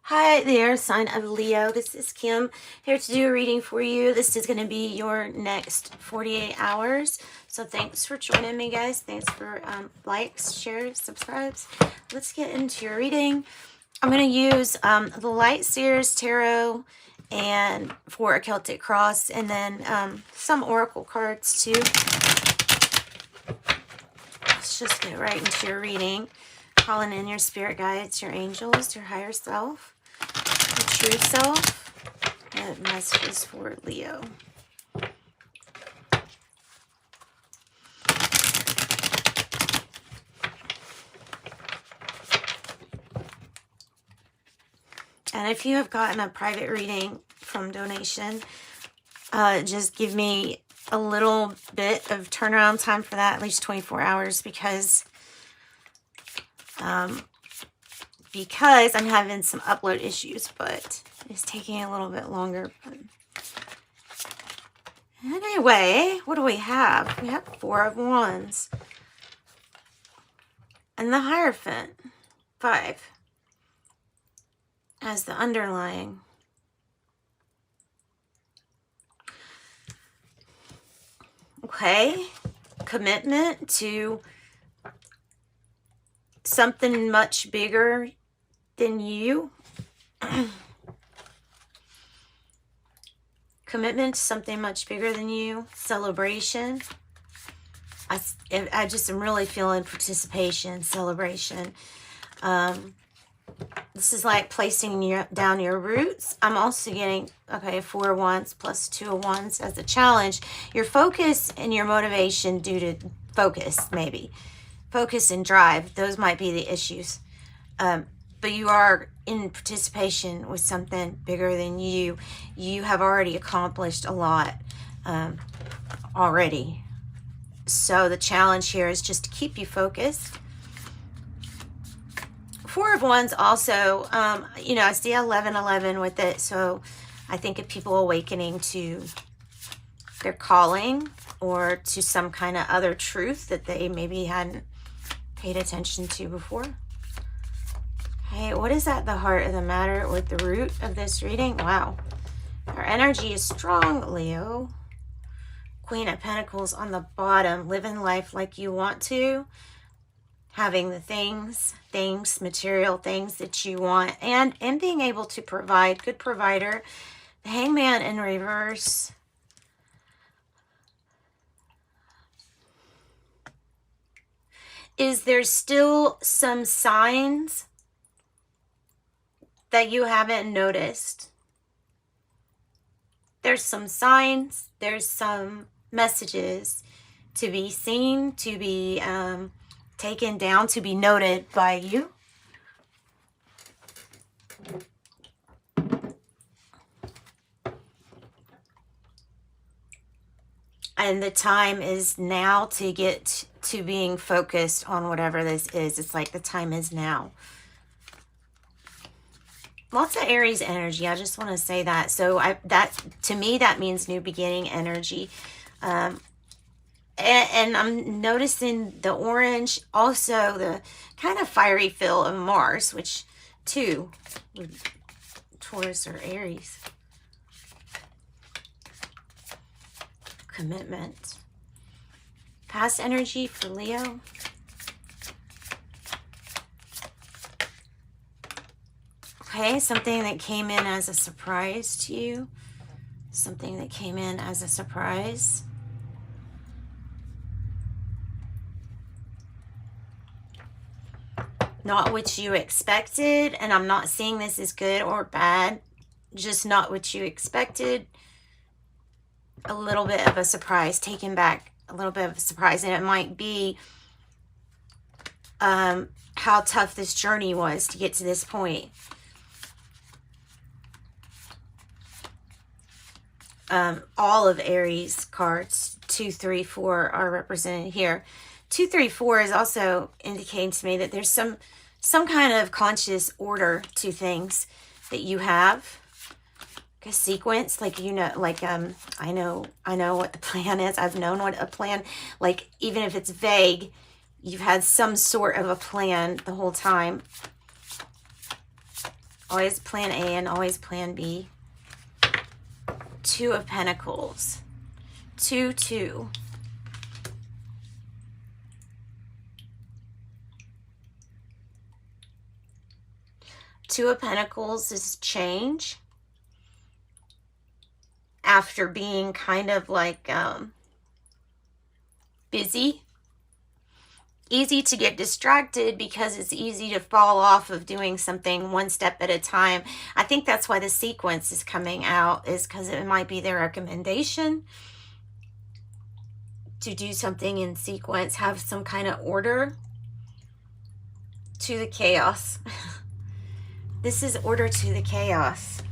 Hi there, sign of Leo. This is Kim here to do a reading for you. This is going to be your next 48 hours. So thanks for joining me, guys. Thanks for likes, shares, subscribes. Let's get into your reading. I'm going to use the Light Seers Tarot and for a Celtic cross, and then some oracle cards too. Let's just get right into your reading. Calling in your spirit guides, your angels, your higher self, your true self, and messages for Leo. And if you have gotten a private reading from donation, just give me a little bit of turnaround time for that, at least 24 hours, because I'm having some upload issues, but it's taking a little bit longer. But anyway, what do we have? We have 4 of Wands. And the Hierophant, 5, as the underlying. Okay, commitment to something much bigger than you. Commitment to something much bigger than you. Celebration. I just am really feeling participation, celebration. This is like placing down your roots. I'm also getting, okay, 4 of Wands plus 2 of Wands as a challenge. Your focus and your motivation due to focus, maybe. Focus and drive, those might be the issues. But you are in participation with something bigger than you. You have already accomplished a lot already. So the challenge here is just to keep you focused. 4 of Wands also, you know, I see 1111 with it. So I think of people awakening to their calling or to some kind of other truth that they maybe hadn't paid attention to before. Hey, what is at the heart of the matter with the root of this reading? Wow. Our energy is strong, Leo. Queen of Pentacles on the bottom. Living life like you want to. Having the things, material things that you want. And being able to provide. Good provider. The Hangman in reverse. Is there still some signs that you haven't noticed? There's some signs, there's some messages to be seen, to be taken down, to be noted by you. And the time is now to get to being focused on whatever this is. It's like the time is now. Lots of Aries energy. I just want to say that. So that to me, that means new beginning energy. And I'm noticing the orange, also the kind of fiery feel of Mars, which too, Taurus or Aries. Commitment. Past energy for Leo. Okay, something that came in as a surprise to you. Something that came in as a surprise. Not what you expected, and I'm not seeing this as good or bad. Just not what you expected. A little bit of a surprise, taken back, a little bit of a surprise. And it might be how tough this journey was to get to this point. All of Aries cards, 2, 3, 4 are represented here. 2, 3, 4 is also indicating to me that there's some kind of conscious order to things that you have. A sequence, like, you know, like I know what the plan is. I've known what a plan, like, even if it's vague, you've had some sort of a plan the whole time. Always plan A and always plan B. Two of Pentacles. 2, 2. Two of Pentacles is change. After being kind of like busy. Easy to get distracted because it's easy to fall off of doing something one step at a time. I think that's why the sequence is coming out, is because it might be their recommendation to do something in sequence, have some kind of order to the chaos. This is order to the chaos.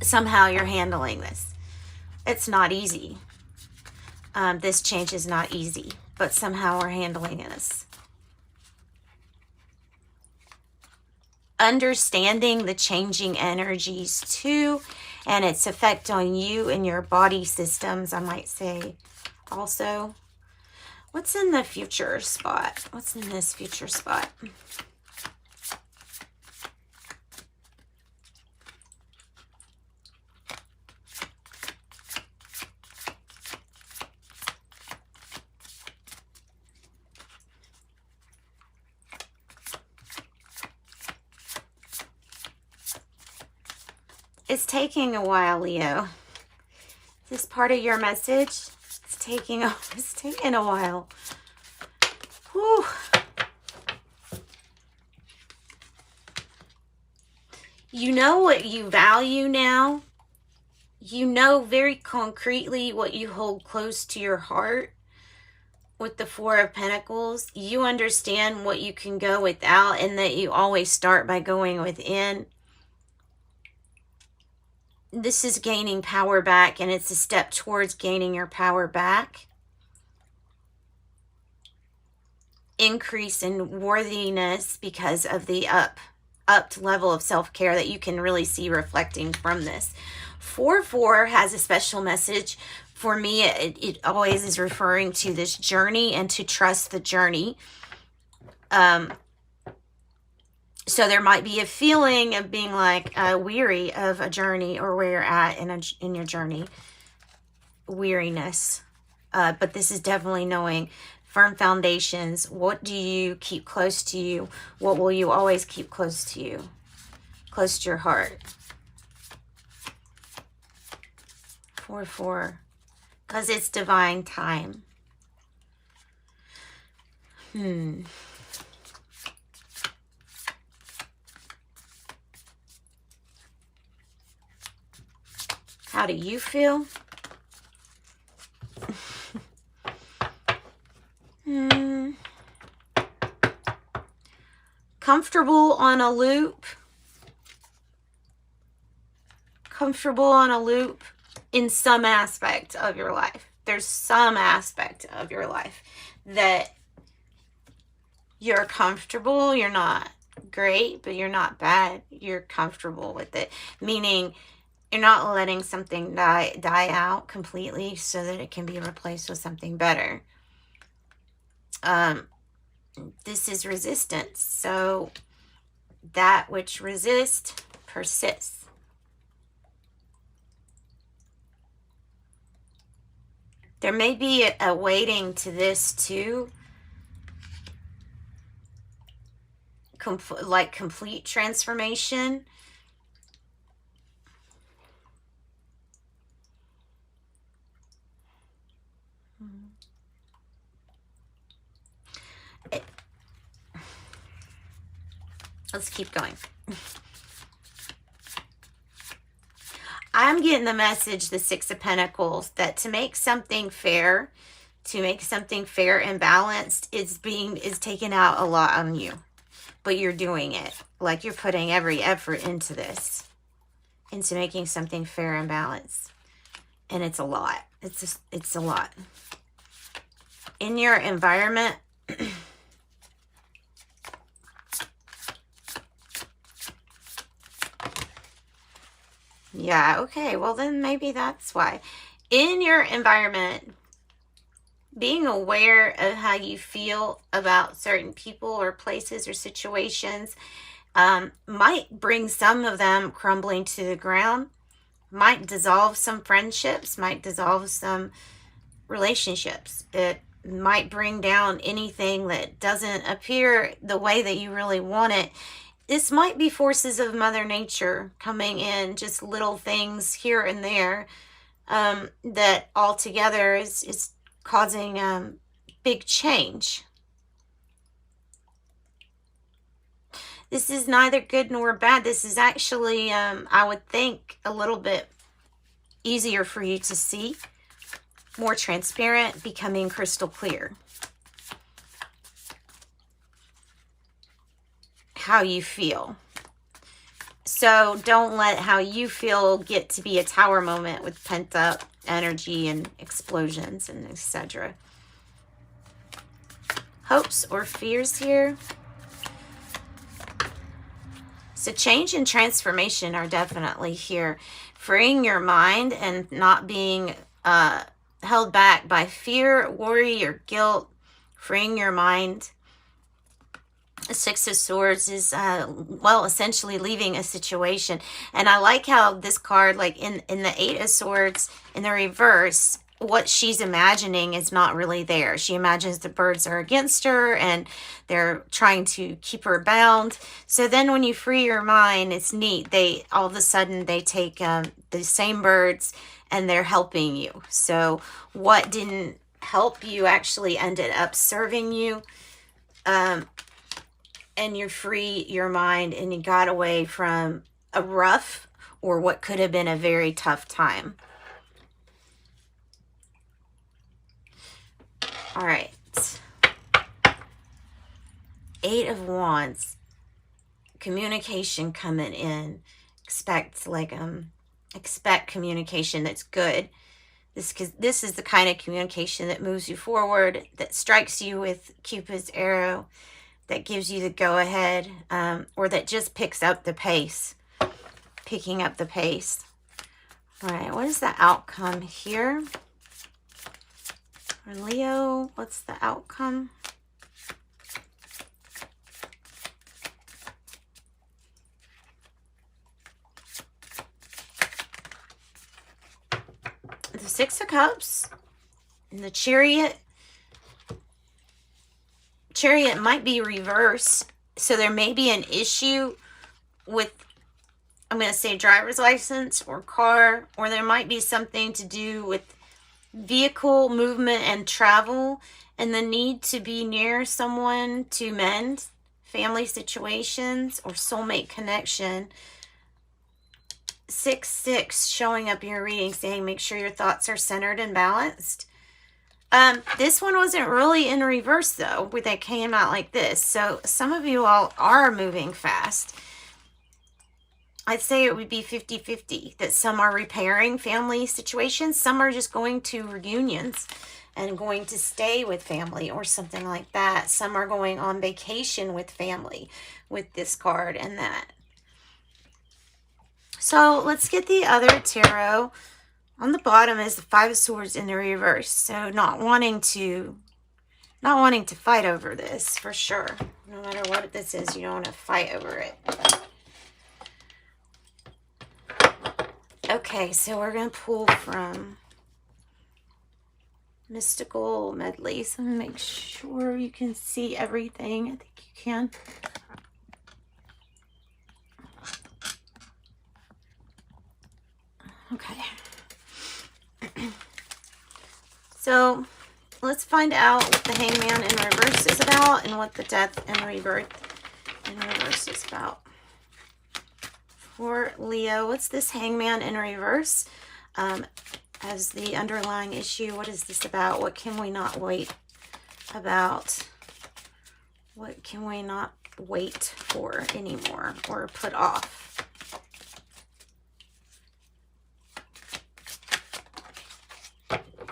Somehow you're handling this. It's not easy. This change is not easy, but somehow we're handling this. Understanding the changing energies too, and its effect on you and your body systems, I might say also. What's in the future spot? What's in this future spot? It's taking a while, Leo. Is this part of your message? It's taking a while. Whew. You know what you value now. You know very concretely what you hold close to your heart. With the Four of Pentacles, you understand what you can go without, and that you always start by going within. This is gaining power back, and it's a step towards gaining your power back. Increase in worthiness because of the upped level of self-care that you can really see reflecting from this. 4-4 has a special message. For me, it always is referring to this journey and to trust the journey. So there might be a feeling of being like weary of a journey, or where you're at in your journey. Weariness. But this is definitely knowing firm foundations. What do you keep close to you? What will you always keep close to you? Close to your heart. 4-4. Because it's divine time. How do you feel? Comfortable on a loop. Comfortable on a loop in some aspect of your life. There's some aspect of your life that you're comfortable. You're not great, but you're not bad. You're comfortable with it. Meaning, you're not letting something die out completely so that it can be replaced with something better. This is resistance. So that which resists persists. There may be a waiting to this too. Like complete transformation. Let's keep going. I'm getting the message, the Six of Pentacles, that to make something fair, and balanced is taking out a lot on you. But you're doing it. Like you're putting every effort into this. Into making something fair and balanced. And it's a lot. It's a lot. In your environment, yeah, okay, well then maybe that's why. In your environment, being aware of how you feel about certain people or places or situations, Might bring some of them crumbling to the ground, might dissolve some friendships, might dissolve some relationships. It might bring down anything that doesn't appear the way that you really want it. This might be forces of Mother Nature coming in, just little things here and there, that altogether is causing big change. This is neither good nor bad. This is actually, I would think, a little bit easier for you to see, more transparent, becoming crystal clear. How you feel. So don't let how you feel get to be a tower moment with pent up energy and explosions and etc. Hopes or fears here. So change and transformation are definitely here. Freeing your mind and not being held back by fear, worry, or guilt. Freeing your mind. The Six of Swords is, well, essentially leaving a situation. And I like how this card, like in the Eight of Swords, in the reverse, what she's imagining is not really there. She imagines the birds are against her and they're trying to keep her bound. So then when you free your mind, it's neat. They, all of a sudden, they take the same birds and they're helping you. So what didn't help you actually ended up serving you. And you free your mind and you got away from a rough or what could have been a very tough time. All right. Eight of Wands. Communication coming in. Expect communication that's good. This is the kind of communication that moves you forward, that strikes you with Cupid's arrow, that gives you the go-ahead, or that just picks up the pace. Picking up the pace. All right, what is the outcome here? For Leo, what's the outcome? The Six of Cups and the Chariot. Chariot might be reversed, so there may be an issue with, I'm going to say, driver's license or car, or there might be something to do with vehicle movement and travel and the need to be near someone to mend family situations or soulmate connection. 6-6 showing up in your reading saying make sure your thoughts are centered and balanced. This one wasn't really in reverse though, where they came out like this. So some of you all are moving fast. I'd say it would be 50-50, that some are repairing family situations, some are just going to reunions and going to stay with family or something like that. Some are going on vacation with family with this card and that. So let's get the other tarot. On the bottom is the Five of Swords in the reverse. So not wanting to fight over this for sure. No matter what this is, you don't want to fight over it. Okay, so we're going to pull from Mystical Medley. So I'm going to make sure you can see everything. I think you can. Okay. So let's find out what the Hangman in reverse is about and what the Death and Rebirth in reverse is about. For Leo, what's this Hangman in reverse? As the underlying issue, what is this about? What can we not wait about? What can we not wait for anymore or put off?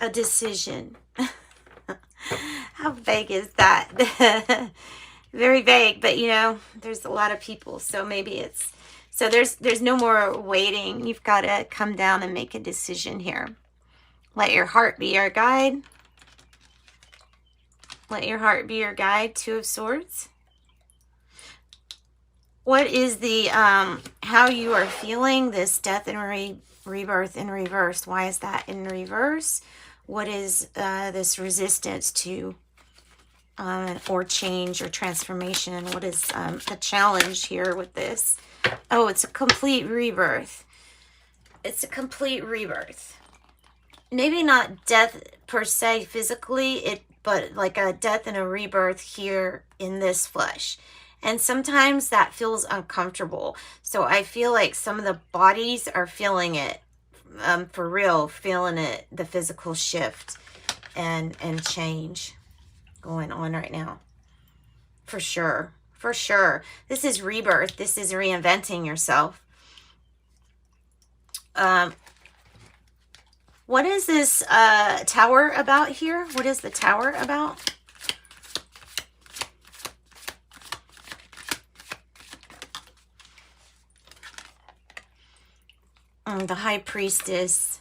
A decision. How vague is that? Very vague, but you know, there's a lot of people, so maybe it's, so there's no more waiting. You've got to come down and make a decision here. Let your heart be your guide. Let your heart be your guide. Two of Swords. What is the, how you are feeling this death and rebirth in reverse? Why is that in reverse? What is this resistance to or change or transformation? And what is the challenge here with this? Oh, it's a complete rebirth. It's a complete rebirth. Maybe not death per se physically, but like a death and a rebirth here in this flesh. And sometimes that feels uncomfortable. So I feel like some of the bodies are feeling it, for real, feeling it, the physical shift and change going on right now. For sure. For sure. This is rebirth. This is reinventing yourself. What is this tower about here? What is the tower about? The High Priestess.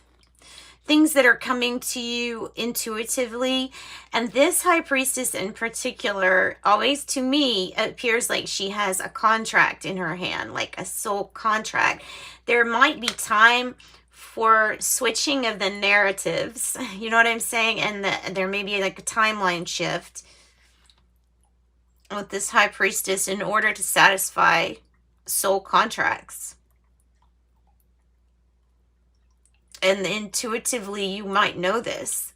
Things that are coming to you intuitively. And this High Priestess in particular, always to me, appears like she has a contract in her hand, like a soul contract. There might be time for switching of the narratives. You know what I'm saying? And there may be like a timeline shift with this High Priestess in order to satisfy soul contracts. And intuitively, you might know this.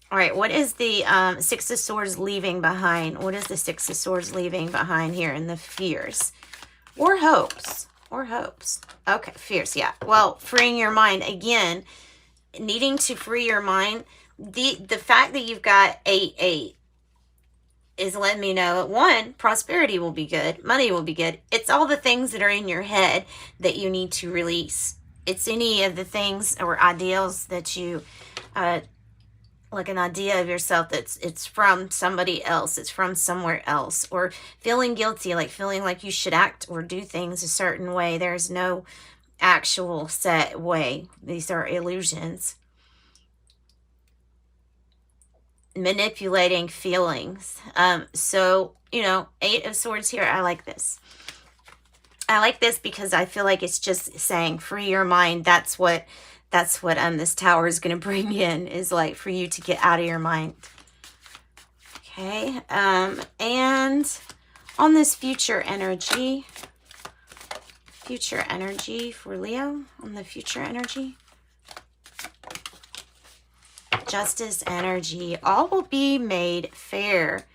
All right, what is the Six of Swords leaving behind? What is the Six of Swords leaving behind here in the fears? Or hopes. Or hopes. Okay, fears, yeah. Well, freeing your mind. Again, needing to free your mind. The fact that you've got 8-8 is letting me know, one, prosperity will be good, money will be good. It's all the things that are in your head that you need to release. It's any of the things or ideals that you, like an idea of yourself it's from somebody else, it's from somewhere else, or feeling guilty, like feeling like you should act or do things a certain way. There's no actual set way. These are illusions. Manipulating feelings. So, you know, 8 of Swords here. I like this. I like this because I feel like it's just saying free your mind. That's what this tower is going to bring in, is like for you to get out of your mind. Okay. And on this future energy for Leo, on the future energy. Justice energy. All will be made fair.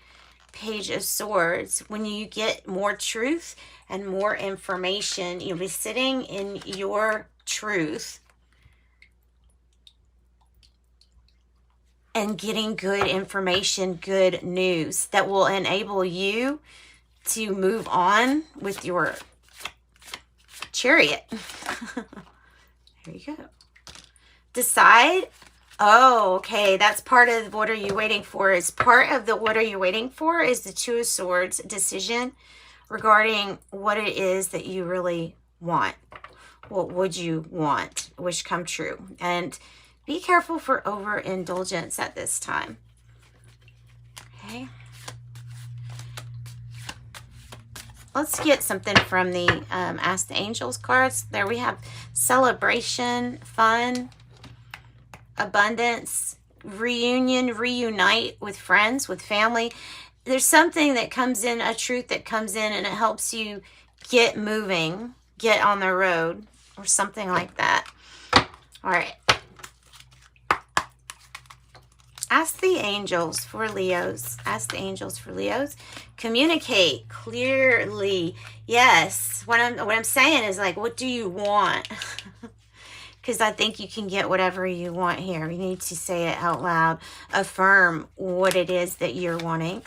Page of Swords. When you get more truth and more information, you'll be sitting in your truth and getting good information, good news that will enable you to move on with your Chariot. There you go. Decide. Oh, okay. That's part of what are you waiting for. Is part of the what are you waiting for is the Two of Swords decision regarding what it is that you really want. What would you want? Wish come true. And be careful for overindulgence at this time. Okay. Let's get something from the Ask the Angels cards. There we have celebration, fun, abundance, reunion, reunite with friends, with family. There's something that comes in, a truth that comes in, and it helps you get moving, get on the road, or something like that. All right. Ask the angels for Leos. Ask the angels for Leos. Communicate clearly. Yes. What I'm saying is, like, what do you want? Because I think you can get whatever you want here. You need to say it out loud. Affirm what it is that you're wanting.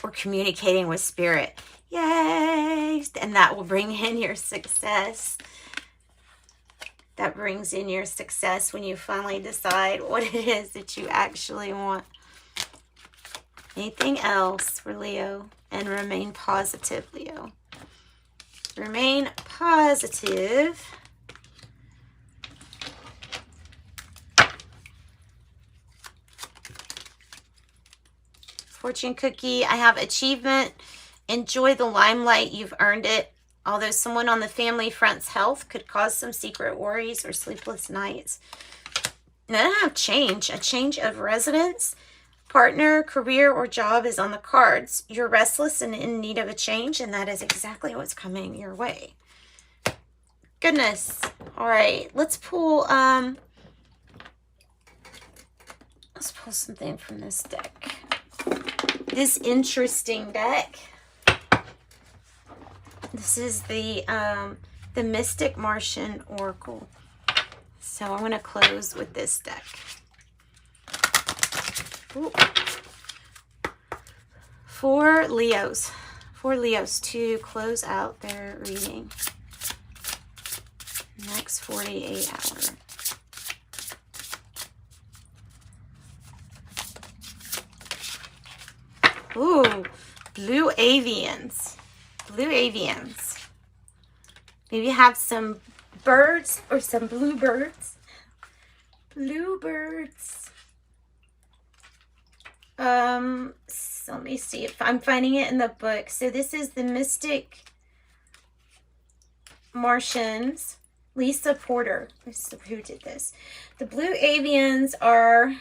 Or communicating with spirit. Yay! And that will bring in your success. That brings in your success when you finally decide what it is that you actually want. Anything else for Leo? And remain positive, Leo. Remain positive. Fortune cookie. I have achievement. Enjoy the limelight. You've earned it. Although someone on the family front's health could cause some secret worries or sleepless nights. And then I have change. A change of residence, partner, career, or job is on the cards. You're restless and in need of a change, and that is exactly what's coming your way. Goodness. All right, let's pull something from this deck. This interesting deck. This is the Mystic Martian Oracle. So I'm going to close with this deck. Ooh. For Leos to close out their reading. Next 48 hours. Ooh, blue avians. Blue avians. Maybe have some birds or some bluebirds. Bluebirds. So let me see if I'm finding it in the book. So this is the Mystic Martians. Lisa Porter, who did this. The blue avians are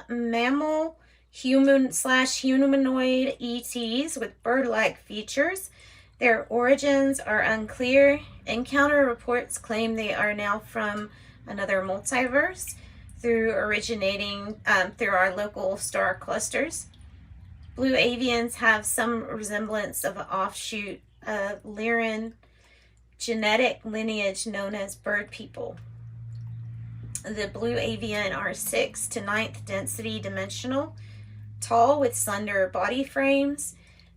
mammal, human/humanoid ETs with bird-like features. Their origins are unclear. Encounter reports claim they are now from another multiverse through originating through our local star clusters. Blue avians have some resemblance of an offshoot of Lyran genetic lineage known as bird people. The blue avian are 6th to 9th density dimensional, tall with slender body frames.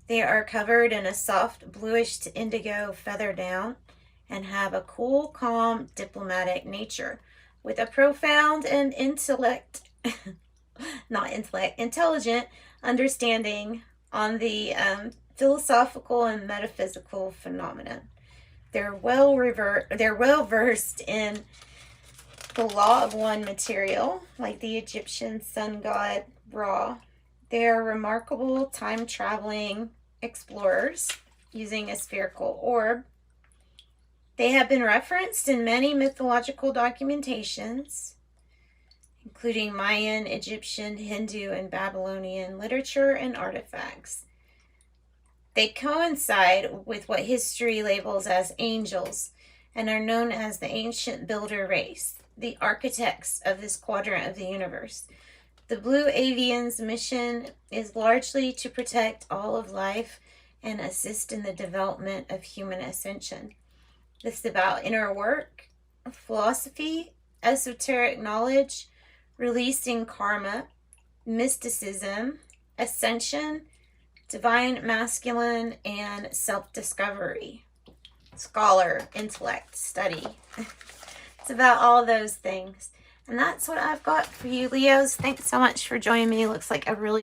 They are covered in a soft bluish to indigo feather down and have a cool, calm, diplomatic nature with a profound and intelligent understanding on the philosophical and metaphysical phenomena. They're well versed in the law of one material, like the Egyptian sun god Ra. They are remarkable time-traveling explorers using a spherical orb. They have been referenced in many mythological documentations, including Mayan, Egyptian, Hindu, and Babylonian literature and artifacts. They coincide with what history labels as angels and are known as the ancient builder race, the architects of this quadrant of the universe. The blue avian's mission is largely to protect all of life and assist in the development of human ascension. This is about inner work, philosophy, esoteric knowledge, releasing karma, mysticism, ascension, divine masculine, and self-discovery. Scholar, intellect, study. It's about all those things. And that's what I've got for you, Leos. Thanks so much for joining me. Looks like a really